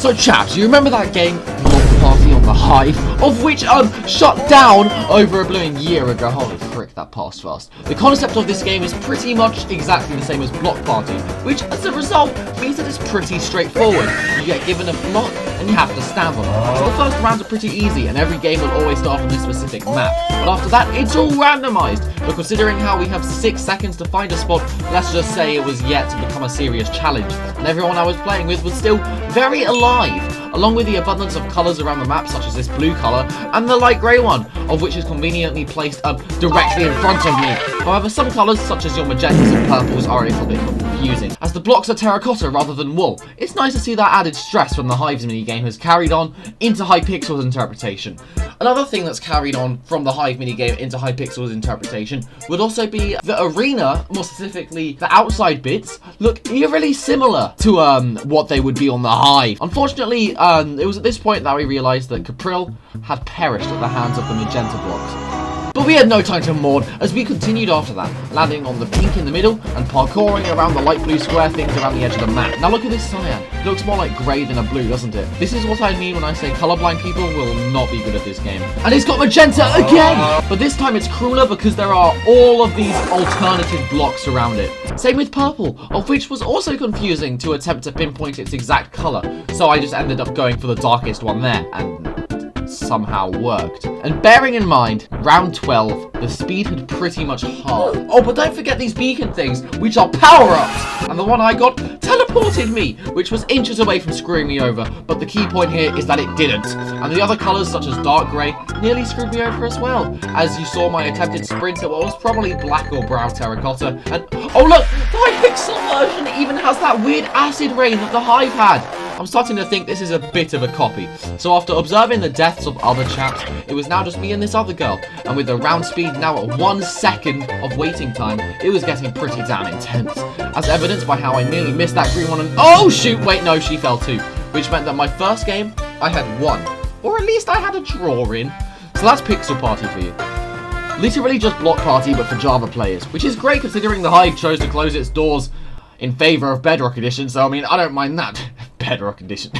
So chaps, you remember that game, Block Party on the Hive, of which shut down over a blooming year ago? Holy frick, that passed fast. The concept of this game is pretty much exactly the same as Block Party, which as a result means that it's pretty straightforward. You get given a block and you have to stand on it. So the first rounds are pretty easy and every game will always start on this specific map. But after that, it's all randomized. But considering how we have 6 seconds to find a spot, let's just say it was yet to become a serious challenge. And everyone I was playing with was still very alive, along with the abundance of colours around the map, such as this blue colour and the light grey one, of which is conveniently placed directly in front of me. However, some colours, such as your magentas and purples, are a little bit confusing, as the blocks are terracotta rather than wool. It's nice to see that added stress from the Hive's minigame has carried on into Hypixel's interpretation. Another thing that's carried on from the Hive minigame into Hypixel's interpretation would also be the arena, more specifically the outside bits, look eerily similar to what they would be on the Hive. Unfortunately, it was at this point that we realised that Capril had perished at the hands of the magenta blocks. But we had no time to mourn as we continued after that, landing on the pink in the middle and parkouring around the light blue square things around the edge of the map. Now look at this cyan. It looks more like grey than a blue, doesn't it? This is what I mean when I say colourblind people will not be good at this game. And it's got magenta again! But this time it's crueler because there are all of these alternative blocks around it. Same with purple, of which was also confusing to attempt to pinpoint its exact colour. So I just ended up going for the darkest one there, and somehow worked. And bearing in mind, round 12, the speed had pretty much halved. Oh, but don't forget these beacon things, which are power-ups! And the one I got teleported me, which was inches away from screwing me over, but the key point here is that it didn't. And the other colours, such as dark grey, nearly screwed me over as well. As you saw, my attempted sprinter was probably black or brown terracotta, and oh look, the Hypixel version even has that weird acid rain that the Hive had. I'm starting to think this is a bit of a copy. So after observing the deaths of other chaps, it was now just me and this other girl. And with the round speed now at 1 second of waiting time, it was getting pretty damn intense. As evidenced by how I nearly missed that green one and oh shoot, wait no, she fell too. Which meant that my first game, I had won. Or at least I had a draw in. So that's Pixel Party for you. Literally just Block Party but for Java players, which is great considering the Hive chose to close its doors in favour of Bedrock Edition, so I mean, I don't mind that. Bedrock Edition.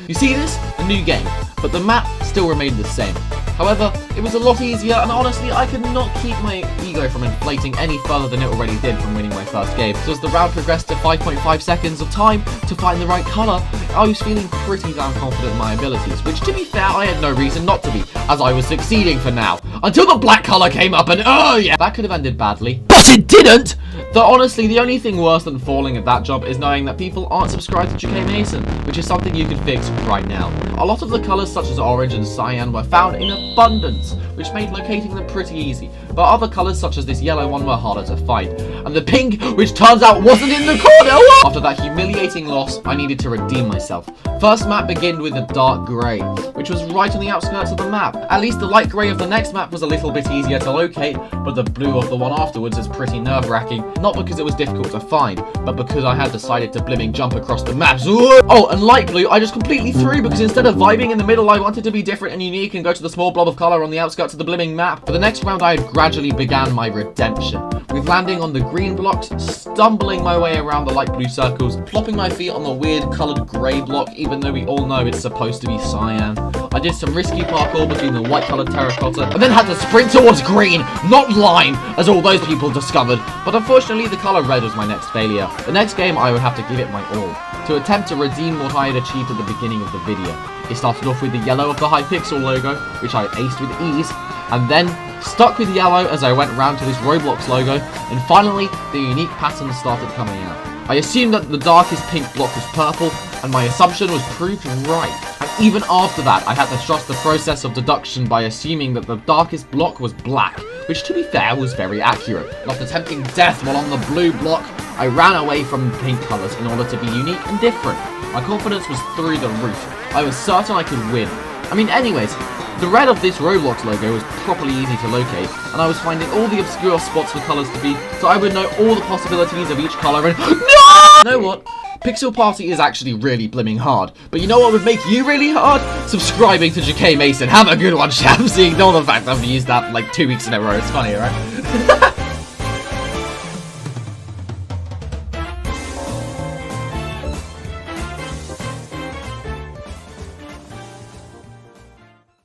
You see this? A new game, but the map still remained the same. However, it was a lot easier, and honestly, I could not keep my ego from inflating any further than it already did from winning my first game. So as the round progressed to 5.5 seconds of time to find the right colour, I was feeling pretty damn confident in my abilities, which to be fair, I had no reason not to be, as I was succeeding for now. Until the black colour came up and oh yeah! That could have ended badly. But it didn't! Though honestly, the only thing worse than falling at that job is knowing that people aren't subscribed to GK Mason, which is something you can fix right now. A lot of the colours such as orange and cyan were found in abundance, which made locating them pretty easy, but other colours such as this yellow one were harder to find. And the pink, which turns out wasn't in the corner! After that humiliating loss, I needed to redeem myself. First map began with a dark grey, which was right on the outskirts of the map. At least the light grey of the next map was a little bit easier to locate, but the blue of the one afterwards is pretty nerve-wracking, not because it was difficult to find, but because I had decided to blimming jump across the maps. Oh, and light blue I just completely threw because instead of vibing in the middle, I wanted to be different and unique and go to the small blob of colour on the outskirts of the blimming map. For the next round, I had gradually began my redemption, with landing on the green blocks, stumbling my way around the light blue circles, flopping my feet on the weird coloured grey block, even though we all know it's supposed to be cyan. I did some risky parkour between the white coloured terracotta, and then had to sprint towards green, not lime, as all those people discovered. But unfortunately, the colour red was my next failure. The next game, I would have to give it my all, to attempt to redeem what I had achieved at the beginning of the video. It started off with the yellow of the Hypixel logo, which I aced with ease, and then stuck with yellow as I went round to this Roblox logo, and finally, the unique pattern started coming out. I assumed that the darkest pink block was purple, and my assumption was proved right. And even after that, I had to trust the process of deduction by assuming that the darkest block was black, which to be fair was very accurate. And after tempting death while on the blue block, I ran away from pink colours in order to be unique and different. My confidence was through the roof. I was certain I could win. I mean, anyways, the red of this Roblox logo was properly easy to locate, and I was finding all the obscure spots for colours to be, so I would know all the possibilities of each colour and no! You know what? Pixel Party is actually really blimming hard, but you know what would make you really hard? Subscribing to GK Mason. Have a good one, chaps. Ignore the fact I've used that like 2 weeks in a row. It's funny, right?